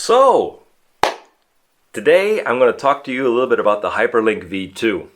So, today I'm going to talk to you a little bit about the HyperlinkV V2.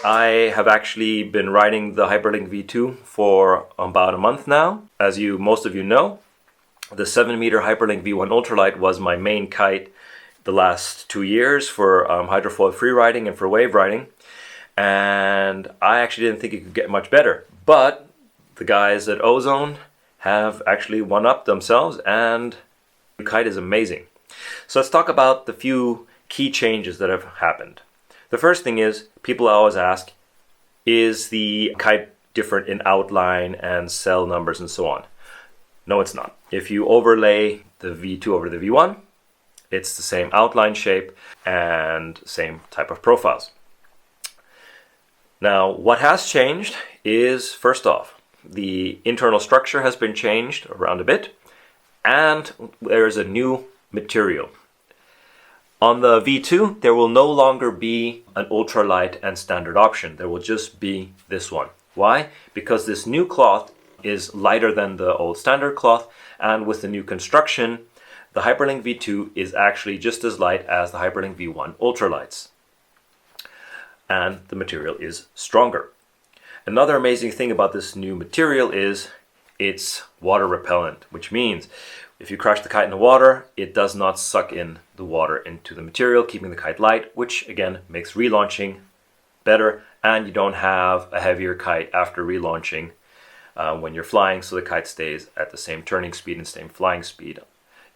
I have actually been riding the HyperlinkV V2 for about a month now. As most of you know, the 7-meter HyperlinkV V1 ultralight was my main kite the last 2 years for hydrofoil freeriding and for wave riding. And I actually didn't think it could get much better. But the guys at Ozone have actually one-upped themselves, and the kite is amazing. So let's talk about the few key changes that have happened. The first thing is, people always ask, is the kite different in outline and cell numbers and so on? No, it's not. If you overlay the V2 over the V1, it's the same outline shape and same type of profiles. Now, what has changed is, first off, the internal structure has been changed around a bit, and there's a new material. On the V2, there will no longer be an ultralight and standard option. There will just be this one. Why? Because this new cloth is lighter than the old standard cloth, and with the new construction, the HyperlinkV V2 is actually just as light as the HyperlinkV V1 ultralights. And the material is stronger. Another amazing thing about this new material is it's water repellent, which means if you crash the kite in the water, it does not suck in the water into the material, keeping the kite light, which again makes relaunching better, and you don't have a heavier kite after relaunching when you're flying, so the kite stays at the same turning speed and same flying speed,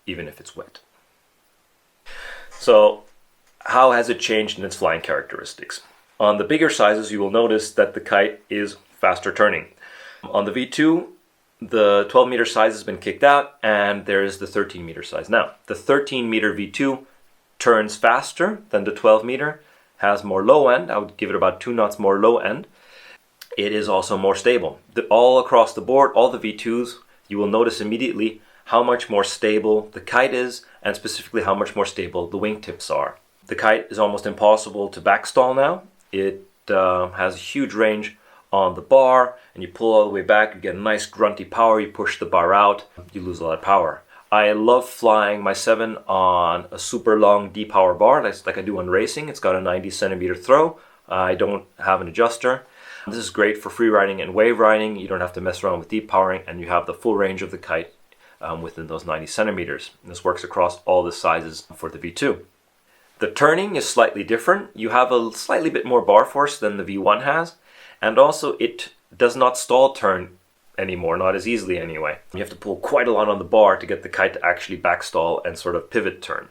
even if it's wet. So, how has it changed in its flying characteristics? On the bigger sizes, you will notice that the kite is faster turning. On the V2, the 12-meter size has been kicked out, and there is the 13-meter size. Now, the 13-meter V2 turns faster than the 12-meter, has more low end. I would give it about 2 knots more low end. It is also more stable. All across the board, all the V2s, you will notice immediately how much more stable the kite is, and specifically how much more stable the wingtips are. The kite is almost impossible to backstall now. It has a huge range on the bar, and you pull all the way back, you get a nice grunty power. You push the bar out, you lose a lot of power. I love flying my 7 on a super long D-power bar, like I do on racing. It's got a 90 centimeter throw. I don't have an adjuster. This is great for free riding and wave riding. You don't have to mess around with D-powering, and you have the full range of the kite within those 90 centimeters. And this works across all the sizes for the V2. The turning is slightly different. You have a slightly bit more bar force than the V1 has. And also, it does not stall turn anymore, not as easily anyway. You have to pull quite a lot on the bar to get the kite to actually backstall and sort of pivot turn.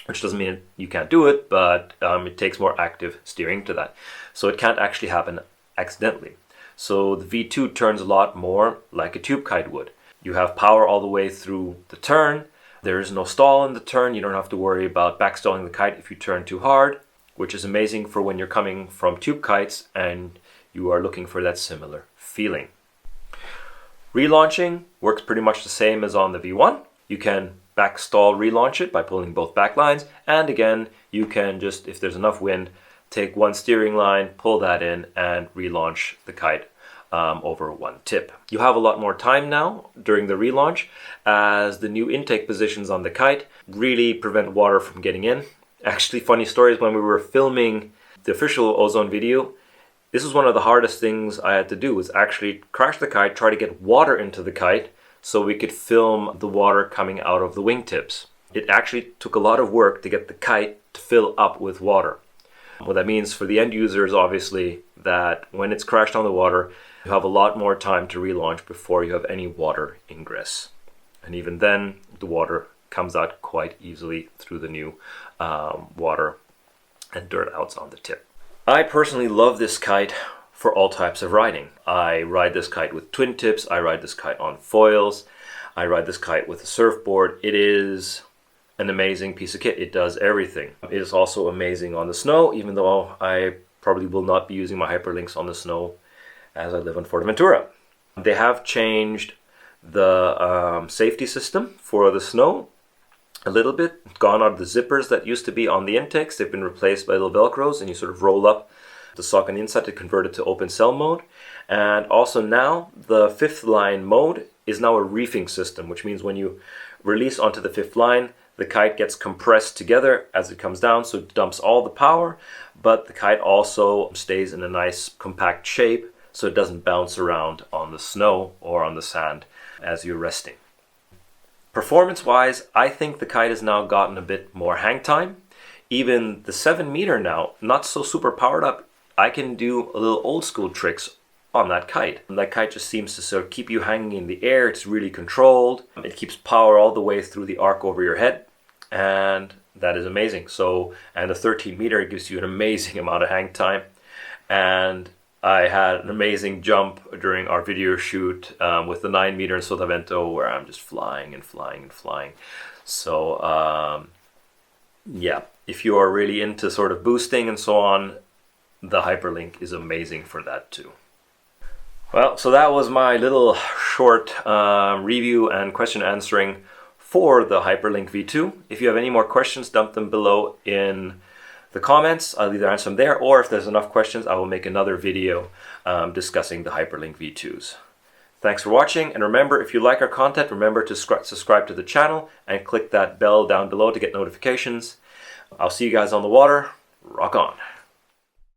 Which doesn't mean you can't do it, but it takes more active steering to that. So it can't actually happen accidentally. So the V2 turns a lot more like a tube kite would. You have power all the way through the turn. There is no stall in the turn. You don't have to worry about backstalling the kite if you turn too hard, which is amazing for when you're coming from tube kites and you are looking for that similar feeling. Relaunching works pretty much the same as on the V1. You can backstall relaunch it by pulling both back lines, and again, you can just, if there's enough wind, take one steering line, pull that in, and relaunch the kite over one tip. You have a lot more time now during the relaunch, as the new intake positions on the kite really prevent water from getting in. Actually, funny story is when we were filming the official Ozone video, this was one of the hardest things I had to do, was actually crash the kite, try to get water into the kite so we could film the water coming out of the wingtips. It actually took a lot of work to get the kite to fill up with water. What that means for the end user is obviously that when it's crashed on the water, you have a lot more time to relaunch before you have any water ingress. And even then, the water comes out quite easily through the new water and dirt outs on the tip. I personally love this kite for all types of riding. I ride this kite with twin tips, I ride this kite on foils, I ride this kite with a surfboard. It is an amazing piece of kit. It does everything. It is also amazing on the snow, even though I probably will not be using my hyperlinks on the snow as I live in Fuerteventura. They have changed the safety system for the snow a little bit, gone out of the zippers that used to be on the intakes. They've been replaced by little Velcros, and you sort of roll up the sock on the inside to convert it to open cell mode. And also now the fifth line mode is now a reefing system, which means when you release onto the fifth line, the kite gets compressed together as it comes down, so it dumps all the power, but the kite also stays in a nice compact shape so it doesn't bounce around on the snow or on the sand as you're resting. Performance-wise, I think the kite has now gotten a bit more hang time. Even the 7 meter now, not so super powered up, I can do a little old school tricks on that kite. And that kite just seems to sort of keep you hanging in the air. It's really controlled. It keeps power all the way through the arc over your head. And that is amazing. So, and the 13 meter gives you an amazing amount of hang time. And I had an amazing jump during our video shoot with the 9 meter in Sotavento, where I'm just flying and flying and flying. So yeah, if you are really into sort of boosting and so on, the Hyperlink is amazing for that too. Well, so that was my little short review and question answering for the Hyperlink V2. If you have any more questions, dump them below in the comments. I'll either answer them there, or if there's enough questions, I will make another video discussing the Hyperlink V2s. Thanks for watching, and remember, if you like our content, remember to subscribe to the channel and click that bell down below to get notifications. I'll see you guys on the water. Rock on!